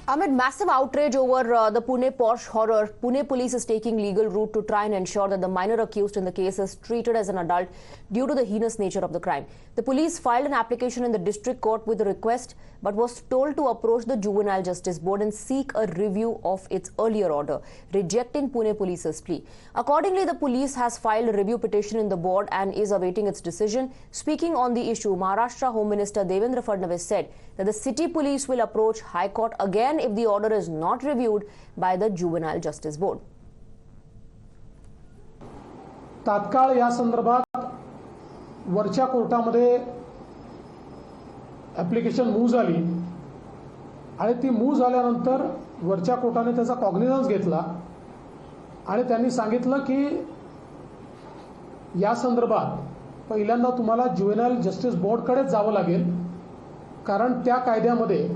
Amid massive outrage over the Pune Porsche horror, Pune police is taking legal route to try and ensure that the minor accused in the case is treated as an adult due to the heinous nature of the crime. The police filed an application in the district court with a request but was told to approach the Juvenile Justice Board and seek a review of its earlier order, rejecting Pune police's plea. Accordingly, the police has filed a review petition in the board and is awaiting its decision. Speaking on the issue, Maharashtra Home Minister Devendra Fadnavis said that the city police will approach High Court again if the order is not reviewed by the Juvenile Justice Board. तात्काळ या संदर्भात वरच्या कोर्टामध्ये application move झाली आणि ती move झाल्यानंतर वरच्या कोर्टाने त्याचा कॉग्निझन्स घेतला आणि त्यांनी सांगितलं की या संदर्भात पहिल्यांदा तुम्हाला ज्युव्हेनाइल जस्टिस बोर्डकडेच जावं लागेल, कारण त्या कायद्यामध्ये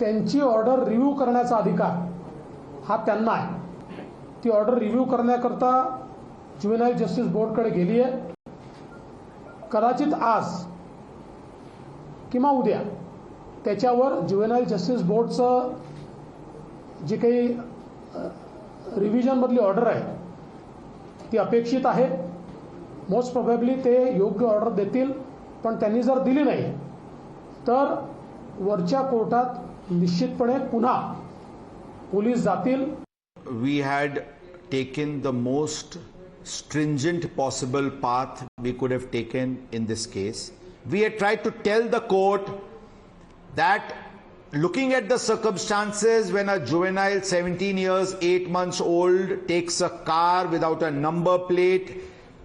त्यांची ऑर्डर रिव्ह्यू करण्याचा अधिकार हा त्यांना आहे. ती ऑर्डर रिव्ह्यू करण्याकरता ज्युव्हेनाइल जस्टिस बोर्डकडे गेली आहे. कदाचित आज किंवा उद्या त्याच्यावर ज्युव्हेनाइल जस्टिस बोर्डचं जी काही रिव्हिजनमधली ऑर्डर आहे ती अपेक्षित आहे. मोस्ट प्रोबेबली ते योग्य ऑर्डर देतील, पण त्यांनी जर दिली नाही तर वरच्या कोर्टात निश्चितपणे पुन्हा पोलीस जातील. We had taken the most stringent possible path we could have taken in this case. We had tried to tell the court that looking at the circumstances, when a juvenile 17 years 8 months old takes a car without a number plate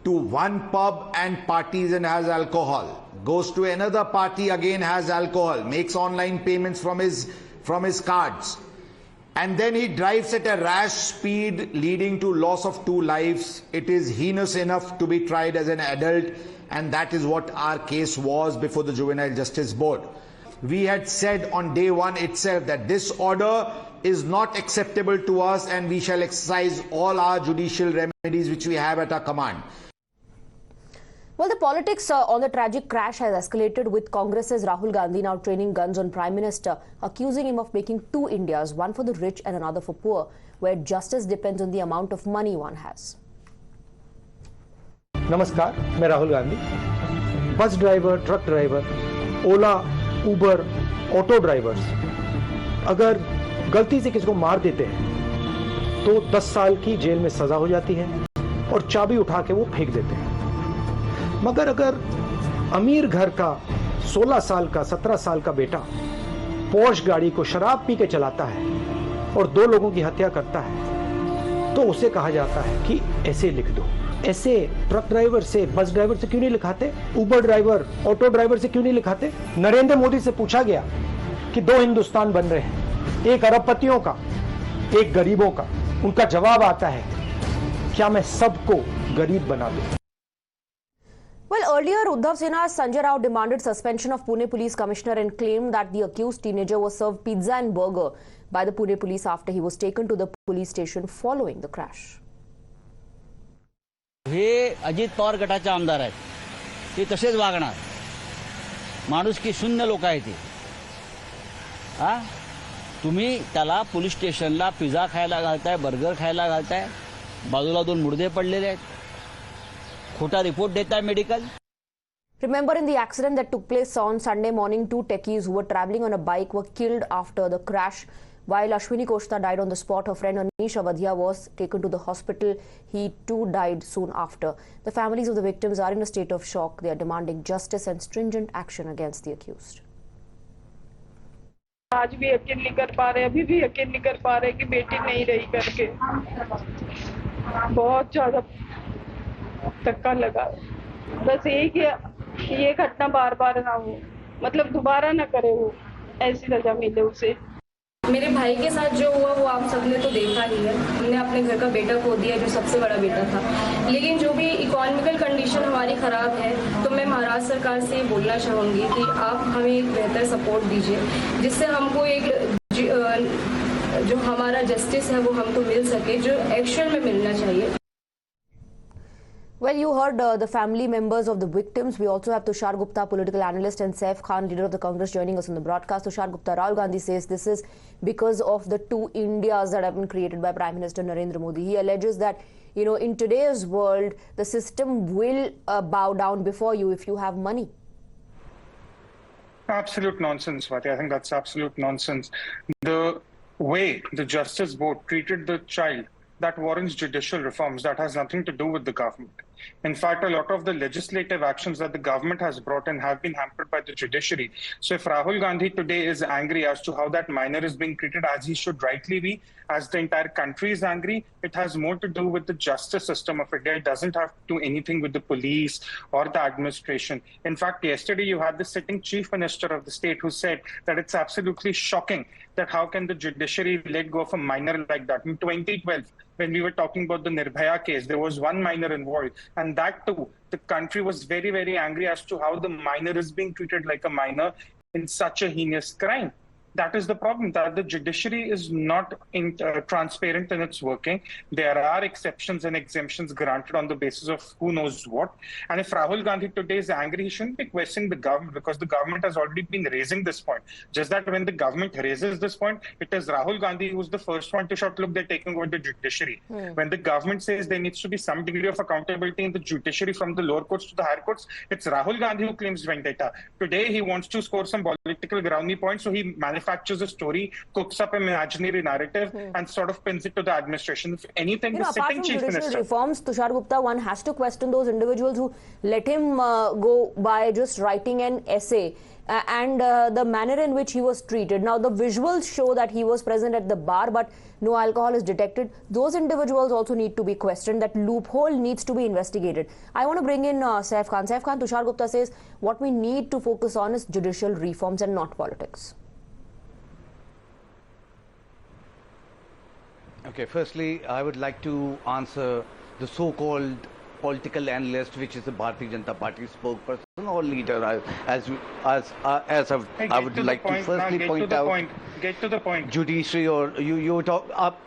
to one pub and parties and has alcohol, goes to another party, again has alcohol, makes online payments from his cards, and then he drives at a rash speed leading to loss of 2 lives, it is heinous enough to be tried as an adult, and that is what our case was before the Juvenile Justice Board. We had said on day one itself that this order is not acceptable to us and we shall exercise all our judicial remedies which we have at our command. Well, the politics on the tragic crash has escalated, with Congress's Rahul Gandhi now training guns on Prime Minister, accusing him of making 2 Indias, one for the rich and another for poor, where justice depends on the amount of money one has. नमस्कार, मैं Rahul Gandhi. Bus driver, truck driver, Ola, Uber, auto drivers अगर गलती से किसी को मार देते हैं तो 10 साल की जेल में सजा हो जाती है और चाबी उठा के वो फेंक देते हैं. मगर अगर अमीर घर का 16 साल का 17 साल का बेटा पोर्श गाड़ी को शराब पी के चलाता है और 2 लोगों की हत्या करता है तो उसे कहा जाता है कि ऐसे लिख दो. ऐसे ट्रक ड्राइवर से, बस ड्राइवर से क्यों नहीं लिखाते? उबर ड्राइवर, ऑटो ड्राइवर से क्यों नहीं लिखाते? नरेंद्र मोदी से पूछा गया कि 2 हिंदुस्तान बन रहे हैं, एक अरबपतियों का, एक गरीबों का. उनका जवाब आता है, क्या मैं सबको गरीब बना दूं? Well, earlier, Uddhav Sena's Sanjay Rao demanded suspension of Pune Police Commissioner and claimed that the accused teenager was served pizza and burger by the Pune Police after he was taken to the police station following the crash. हे अजित पवार गटाचे आमदार आहेत, ते तसेच वागणार. माणुसकी शून्य लोक आहेत ते. तुम्ही त्याला पोलीस स्टेशनला पिझ्झा खायला घालताय, बर्गर खायला घालताय, बाजूला 2 मुर्दे पडलेले आहेत, खोटा रिपोर्ट देताय medical. Remember, in the accident that took place on Sunday morning, 2 techies who were travelling on a bike were killed after the crash. While Ashwini Koshta died on the spot, her friend Anish Avadhia was taken to the hospital. He too died soon after. The families of the victims are in a state of shock. They are demanding justice and stringent action against the accused. आज भी यकीन नहीं कर पा रहे, अभी भी यकीन नहीं कर पा रहे कि बेटी नहीं रही करके. बहुत ज्यादा धक्का लगा. बस यही कि ये घटना बार बार ना हो, मतलब दोबारा ना करे, वो ऐसी सजा मिले उसे. मेरे भाई के साथ जो हुआ वो आप सबने तो देखा ही है. हमने अपने घर का बेटा खो दिया जो सबसे बड़ा बेटा था. लेकिन जो भी इकोनॉमिकल कंडीशन हमारी ख़राब है, तो मैं महाराष्ट्र सरकार से ये बोलना चाहूँगी कि आप हमें एक बेहतर सपोर्ट दीजिए, जिससे हमको एक जो हमारा जस्टिस है वो हमको मिल सके, जो एक्शन में मिलना चाहिए. Well, you heard the family members of the victims. We also have Tushar Gupta, political analyst, and Saif Khan, leader of the Congress, joining us on the broadcast. Tushar Gupta, Rahul Gandhi says this is because of the two Indias that have been created by Prime Minister Narendra Modi. He alleges that, you know, in today's world, the system will bow down before you if you have money. Absolute nonsense, Swati. I think that's absolute nonsense. The way the Justice Board treated the child, that warrants judicial reforms. That has nothing to do with the government. In fact, a lot of the legislative actions that the government has brought in have been hampered by the judiciary. So if Rahul Gandhi today is angry as to how that minor is being treated, as he should rightly be, as the entire country is angry, it has more to do with the justice system of India. It doesn't have to do anything with the police or the administration. In fact, yesterday you had the sitting chief minister of the state who said that it's absolutely shocking that how can the judiciary let go of a minor like that. In 2012, when we were talking about the Nirbhaya case, there was one minor involved. And that too, the country was very, very angry as to how the minor is being treated like a minor in such a heinous crime. That is the problem, that the judiciary is not transparent in its working. There are exceptions and exemptions granted on the basis of who knows what. And if Rahul Gandhi today is angry, he shouldn't be questioning the government because the government has already been raising this point. Just that when the government raises this point, it is Rahul Gandhi who's the first one to shout, look, they're taking over the judiciary. When the government says there needs to be some degree of accountability in the judiciary from the lower courts to the higher courts, it's Rahul Gandhi who claims vendetta. Today, he wants to score some political brownie points, so he manufactures a story, cooks up an imaginary narrative, and sort of pins it to the administration. If anything, the sitting chief minister. Reforms, Tushar Gupta, one has to question those individuals who let him go by just writing an essay and the manner in which he was treated. Now, the visuals show that he was present at the bar, but no alcohol is detected. Those individuals also need to be questioned. That loophole needs to be investigated. I want to bring in Saif Khan. Saif Khan, Tushar Gupta says what we need to focus on is judicial reforms and not politics. Okay, firstly, I would like to answer the so-called political analyst, which is the Bharatiya Janata Party spokesperson or leader, as I would like to firstly point out. Get to the point. Judiciary, or you talk up.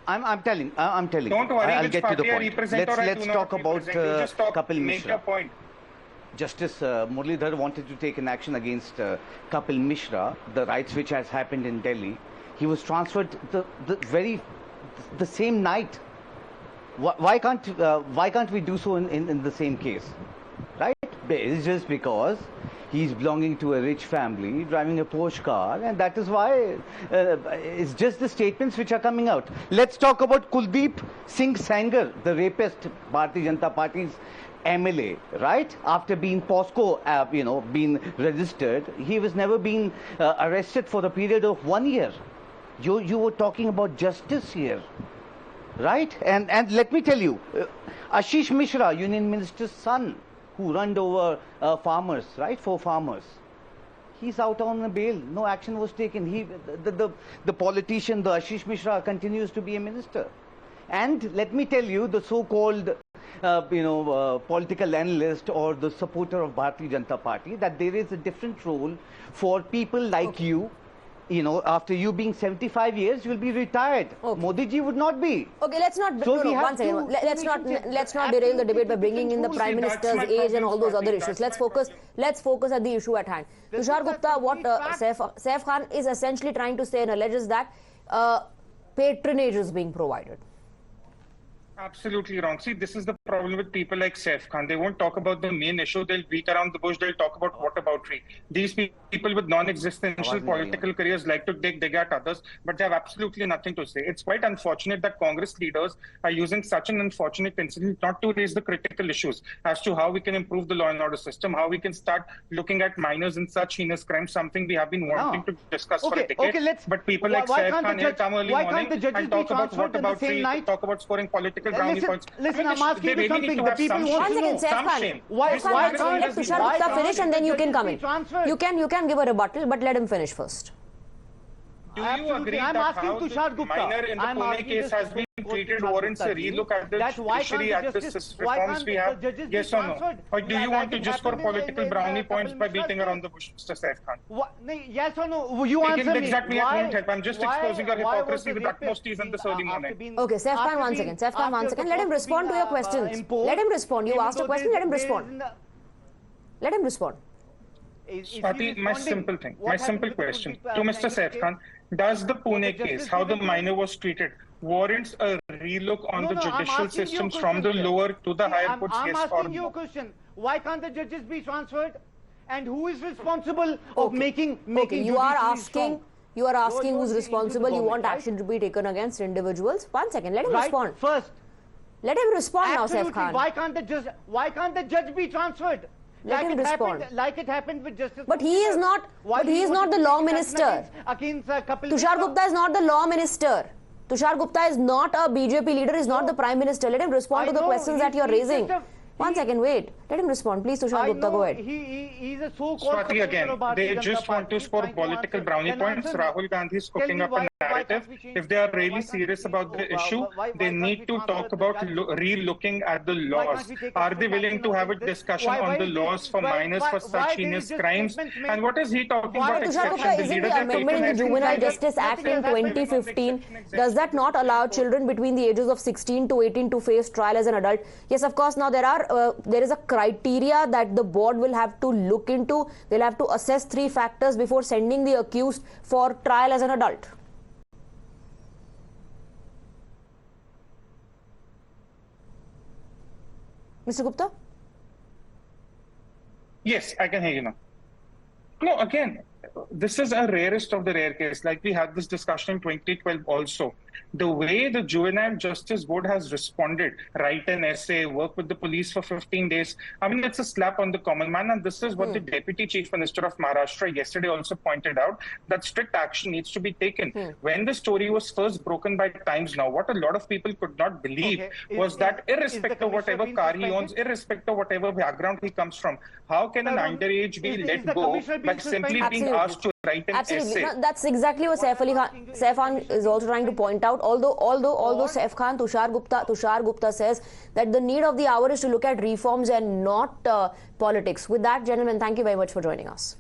I'm telling. Don't worry. I'll get to the point. Let's talk about Kapil Make Mishra. your point. Justice Muralidhar wanted to take an action against Kapil Mishra, the riots which has happened in Delhi. He was transferred the same night. Why can't we do so in the same case, right? It's just because he's belonging to a rich family, driving a Porsche car, and that is why it's just the statements which are coming out. Let's talk about Kuldeep Singh Sengar, the rapist, Bharatiya Janata Party's MLA, right? After being POSCO, being registered, he was never been arrested for a period of 1 year. You were talking about justice here, right? And let me tell you, Ashish Mishra, Union Minister's son, who runned over farmers, right? 4 farmers. He's out on a bail. No action was taken. The politician, the Ashish Mishra, continues to be a minister. And let me tell you, the so-called political analyst or the supporter of Bharatiya Janata Party, that there is a different role for people like you. After you being 75 years, you'll be retired. Modi ji would not be. Okay, let's not. So one second. Let's not derail the debate by bringing in the Prime Minister's age and all those other issues. Let's focus at the issue at hand. Tushar Gupta, what Saif Khan is essentially trying to say and alleges that patronage is being provided. Absolutely wrong. See, this is the problem with people like Saif Khan. They won't talk about the main issue. They'll beat around the bush. They'll talk about whataboutery. These people with non-existential political careers like to dig at others, but they have absolutely nothing to say. It's quite unfortunate that Congress leaders are using such an unfortunate incident not to raise the critical issues as to how we can improve the law and order system, how we can start looking at minors in such heinous crimes, something we have been wanting to discuss for a decade. But people like Saif Khan here come early morning and talk about whataboutery, talk about scoring political brownie points. Listen, I'm asking you something. The people want to know. Some shame. Why can't let Tushar Gupta finish and then you can come in? You can give a rebuttal, but let him finish first. Do you agree that how the minor in the Pune case has been treated Tushar warrants a Gupta ji, relook at the that why judiciary, can't at the the justice- why reforms can't we the have? judges be Yes or no? transferred? Or do you Like want to it just score happened in political brownie Kapil points by Mishra's beating case? around the bush, Mr. Saif Khan? Yes or no? You answer me. Exactly, I won't help. I'm just exposing your why was hypocrisy the with rapist utmost ease in this early after morning. being- Okay, Saif Khan, after one being- second. Saif Khan, one after second. the Let him court respond to being, your questions. imposed, Let him respond. You even asked a though question, let him there respond. isn't a- Let him respond. Is he Swati, my responding? simple thing, What my happened simple with the question Kuldeep, to Mr. Sanghi Saif case? Khan: does the Pune justice case, how the given to- minor was treated, warrants a relook on No, the no, I'm judicial asking you a systems from the question, sir. lower to the See, higher I'm courts? Yes or asking you a no? question. Why can't the judges be transferred? And who is responsible of Okay. making Okay, you are judiciary asking. strong? You are asking You're who's into responsible. the You want government, action to be taken against individuals. One second. Let him Right? respond. First, Let him respond now, absolutely. Saif Khan. Why can't the judge be transferred? Let him respond. Like it happened with Justice. But he is not. Why But do he you is want not to the law take action minister. Against Kapil Tushar Mishra? Gupta is not the law minister. Tushar Gupta is not a BJP leader. Is not the prime minister. Let him respond I to the know, questions that you are he's raising. just One second. Wait. Let him respond, please. Tushar I Gupta, know go ahead. he's a so-called Swati, supporter again, of Bharatiya they Janata just want to Party, score trying to political answer. brownie Then points. answer me. Rahul Gandhi is Tell cooking me up a why narrative. can't we change- If they are why really can't we serious change- about the why- issue, why they can't need we to transfer talk the about judge? re-looking at the Why laws. can't we take Are action they willing to have a against this? discussion Why on the is laws this- for why- minors why- for why such there heinous is just crimes? statements And what is he talking Why- about Tushar exception? Gupta, The isn't leaders the have amendment taken in the action Juvenile already. Justice Act Nothing in has happened. 2015, does that not allow children between the ages of 16 to 18 to face trial as an adult? Yes, of course. Now there is a criteria that the board will have to look into. They'll have to assess 3 factors before sending the accused for trial as an adult. Mr. Gupta? Yes, I can hear you now. No, again, this is a rarest of the rare case. Like we had this discussion in 2012 also. The way the Juvenile Justice Board has responded, write an essay, work with the police for 15 days. I mean, it's a slap on the common man. And this is what the Deputy Chief Minister of Maharashtra yesterday also pointed out, that strict action needs to be taken. When the story was first broken by Times Now, what a lot of people could not believe was that irrespective of whatever car he owns, irrespective of whatever background he comes from, how can an underage be is let the go commissioner by being simply suspended? being asked to write an Absolutely. essay? No, that's exactly what Saif Khan is also trying to point out. Although Saif Khan, Tushar Gupta says that the need of the hour is to look at reforms and not politics. With that, gentlemen, thank you very much for joining us.